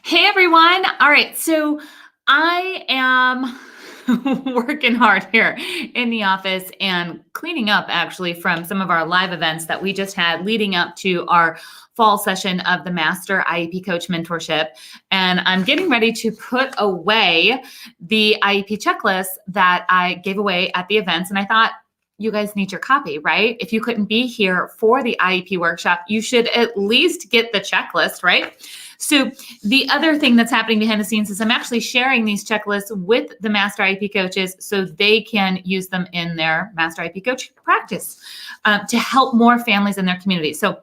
Hey everyone. All right. So I am working hard here in the office and cleaning up actually from some of our live events that we just had leading up to our fall session of the Master IEP Coach Mentorship. And I'm getting ready to put away the IEP checklist that I gave away at the events. And I thought, you guys need your copy, right? If you couldn't be here for the IEP workshop, you should at least get the checklist, right? So the other thing that's happening behind the scenes is I'm actually sharing these checklists with the Master IEP coaches so they can use them in their Master IEP coach practice to help more families in their community. So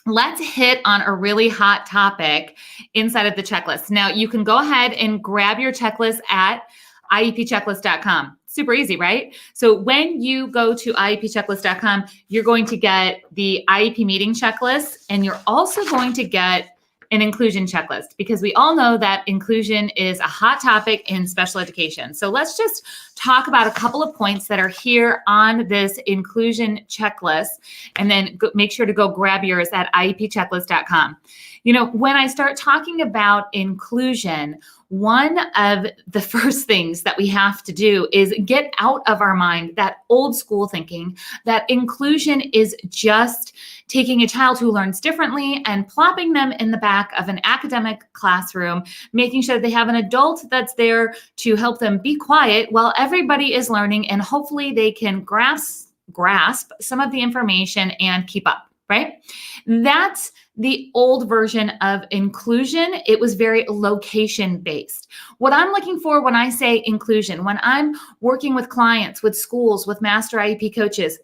let's hit on a really hot topic inside of the checklist. Now, you can go ahead and grab your checklist at iepchecklist.com. Super easy, right? So when you go to iepchecklist.com, you're going to get the IEP meeting checklist, and you're also going to get an inclusion checklist, because we all know that inclusion is a hot topic in special education. So let's just talk about a couple of points that are here on this inclusion checklist, and then make sure to go grab yours at iepchecklist.com. You know, when I start talking about inclusion, one of the first things that we have to do is get out of our mind that old school thinking that inclusion is just taking a child who learns differently and plopping them in the back of an academic classroom, making sure they have an adult that's there to help them be quiet while everybody is learning, and hopefully they can grasp some of the information and keep up, right? That's the old version of inclusion. It was very location based. What I'm looking for when I say inclusion, when I'm working with clients, with schools, with Master IEP coaches,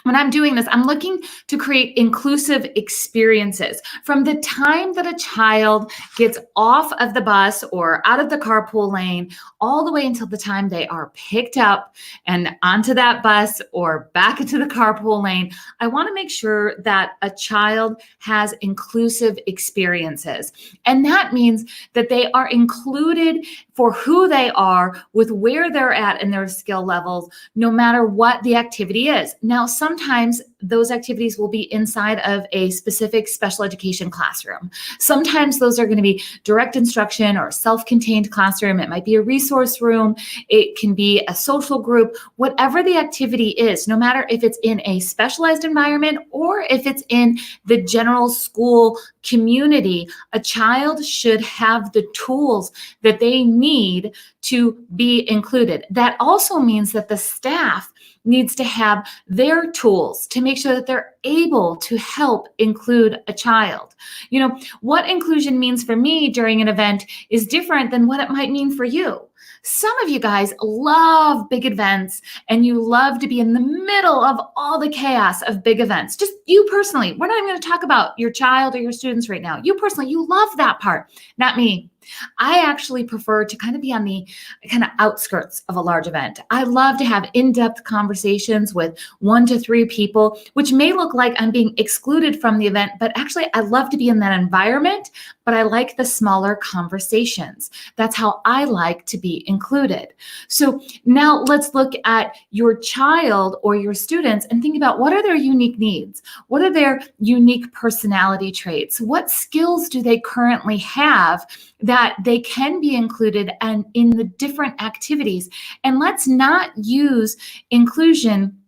when I'm doing this, I'm looking to create inclusive experiences. From the time that a child gets off of the bus or out of the carpool lane, all the way until the time they are picked up and onto that bus or back into the carpool lane, I want to make sure that a child has inclusive experiences. And that means that they are included for who they are, with where they're at in their skill levels, no matter what the activity is. Now, sometimes those activities will be inside of a specific special education classroom. Sometimes those are going to be direct instruction or self-contained classroom. It might be a resource room. It can be a social group. Whatever the activity is, no matter if it's in a specialized environment or if it's in the general school community, a child should have the tools that they need to be included. That also means that the staff needs to have their tools to make sure that they're able to help include a child. You know, what inclusion means for me during an event is different than what it might mean for you. Some of you guys love big events and you love to be in the middle of all the chaos of big events. Just you personally. We're not even going to talk about your child or your students right now. You personally, you love that part, not me. I actually prefer to kind of be on the kind of outskirts of a large event. I love to have in-depth conversations with 1 to 3 people, which may look like I'm being excluded from the event, but actually I love to be in that environment, but I like the smaller conversations. That's how I like to be included. So now let's look at your child or your students and think about, what are their unique needs? What are their unique personality traits? What skills do they currently have that they can be included and in the different activities? And let's not use inclusion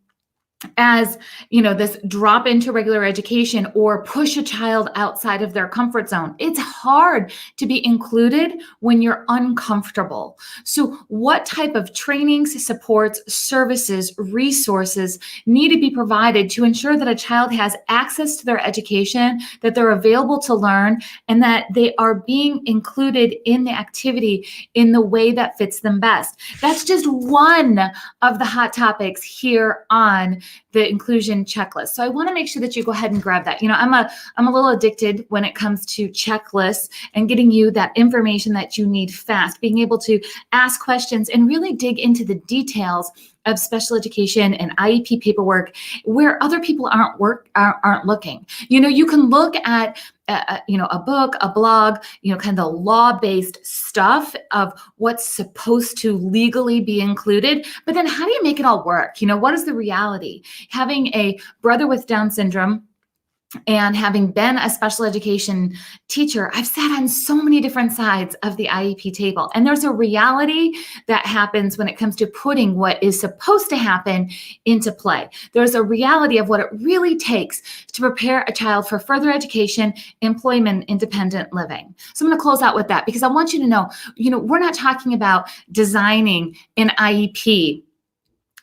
as, you know, this drop into regular education or push a child outside of their comfort zone. It's hard to be included when you're uncomfortable. So what type of trainings, supports, services, resources need to be provided to ensure that a child has access to their education, that they're available to learn, and that they are being included in the activity in the way that fits them best? That's just one of the hot topics here on the inclusion checklist. So I want to make sure that you go ahead and grab that. You know, I'm a little addicted when it comes to checklists and getting you that information that you need fast, being able to ask questions and really dig into the details of special education and IEP paperwork where other people aren't looking. You know, you can look at a book, a blog, you know, kind of the law-based stuff of what's supposed to legally be included, but then how do you make it all work? You know, what is the reality? Having a brother with Down syndrome And having been a special education teacher, I've sat on so many different sides of the IEP table. And there's a reality that happens when it comes to putting what is supposed to happen into play. There's a reality of what it really takes to prepare a child for further education, employment, independent living. So I'm going to close out with that because I want you to know, we're not talking about designing an IEP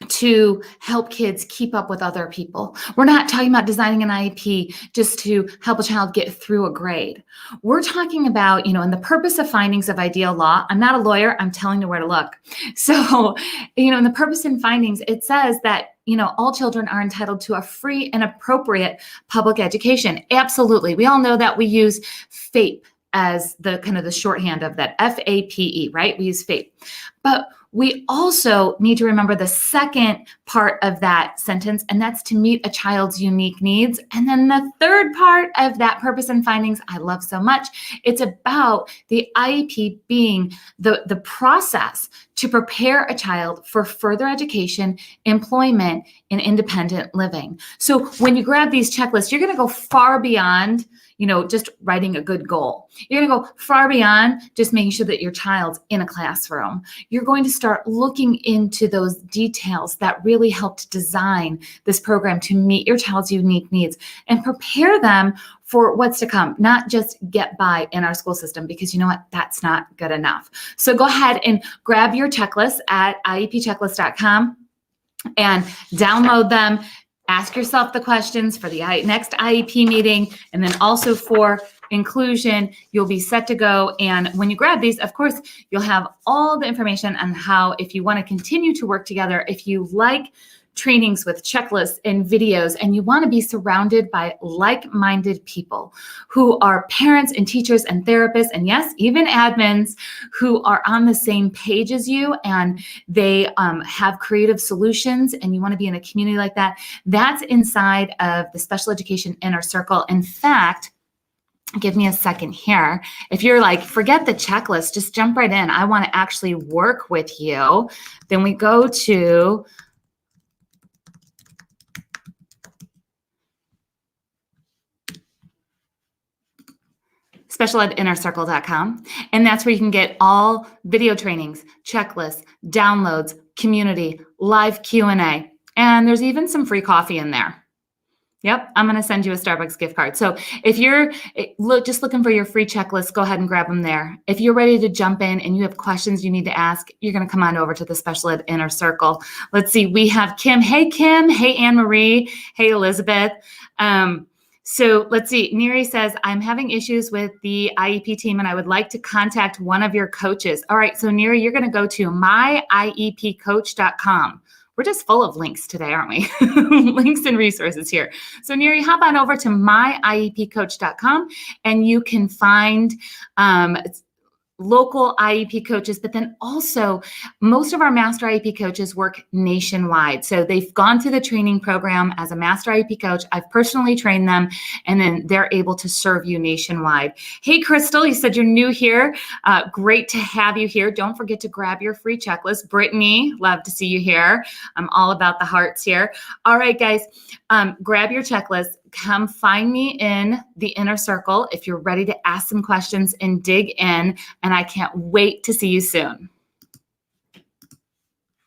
to help kids keep up with other people. We're not talking about designing an IEP just to help a child get through a grade. We're talking about, in the purpose of findings of ideal law, I'm not a lawyer, I'm telling you where to look. So, in the purpose and findings, it says that, all children are entitled to a free and appropriate public education. Absolutely. We all know that we use FAPE as the kind of the shorthand of that, FAPE, right? We use FAPE. But we also need to remember the second part of that sentence, and that's to meet a child's unique needs. And then the third part of that purpose and findings, I love so much. It's about the IEP being the process to prepare a child for further education, employment, and independent living. So when you grab these checklists, you're going to go far beyond just writing a good goal. You're going to go far beyond just making sure that your child's in a classroom. You're going to start looking into those details that really helped design this program to meet your child's unique needs and prepare them for what's to come, not just get by in our school system, because you know what? That's not good enough. So go ahead and grab your checklist at iepchecklist.com and download them. Ask yourself the questions for the next IEP meeting, and then also for inclusion, you'll be set to go. And when you grab these, of course, you'll have all the information on how, if you want to continue to work together, if you like trainings with checklists and videos, and you want to be surrounded by like-minded people who are parents and teachers and therapists, and yes, even admins who are on the same page as you, and they have creative solutions, and you want to be in a community like that, that's inside of the Special Education Inner Circle. In fact, give me a second here. If you're like, forget the checklist, just jump right in. I want to actually work with you. Then we go to specialedinnercircle.com. And that's where you can get all video trainings, checklists, downloads, community, live Q&A. And there's even some free coffee in there. Yep, I'm going to send you a Starbucks gift card. So if you're just looking for your free checklist, go ahead and grab them there. If you're ready to jump in and you have questions you need to ask, you're going to come on over to the Special Ed Inner Circle. Let's see, we have Kim. Hey, Kim. Hey, Anne-Marie. Hey, Elizabeth. So let's see, Neri says, I'm having issues with the IEP team and I would like to contact one of your coaches. All right, so Neri, you're going to go to myiepcoach.com. We're just full of links today, aren't we? Links and resources here. So Neri, hop on over to myiepcoach.com and you can find local IEP coaches, but then also most of our master IEP coaches work nationwide. So they've gone through the training program as a master IEP coach. I've personally trained them, and then they're able to serve you nationwide. Hey, Crystal, you said you're new here. Great to have you here. Don't forget to grab your free checklist. Brittany, love to see you here. I'm all about the hearts here. All right, guys, grab your checklist. Come find me in the inner circle if you're ready to ask some questions and dig in. And I can't wait to see you soon.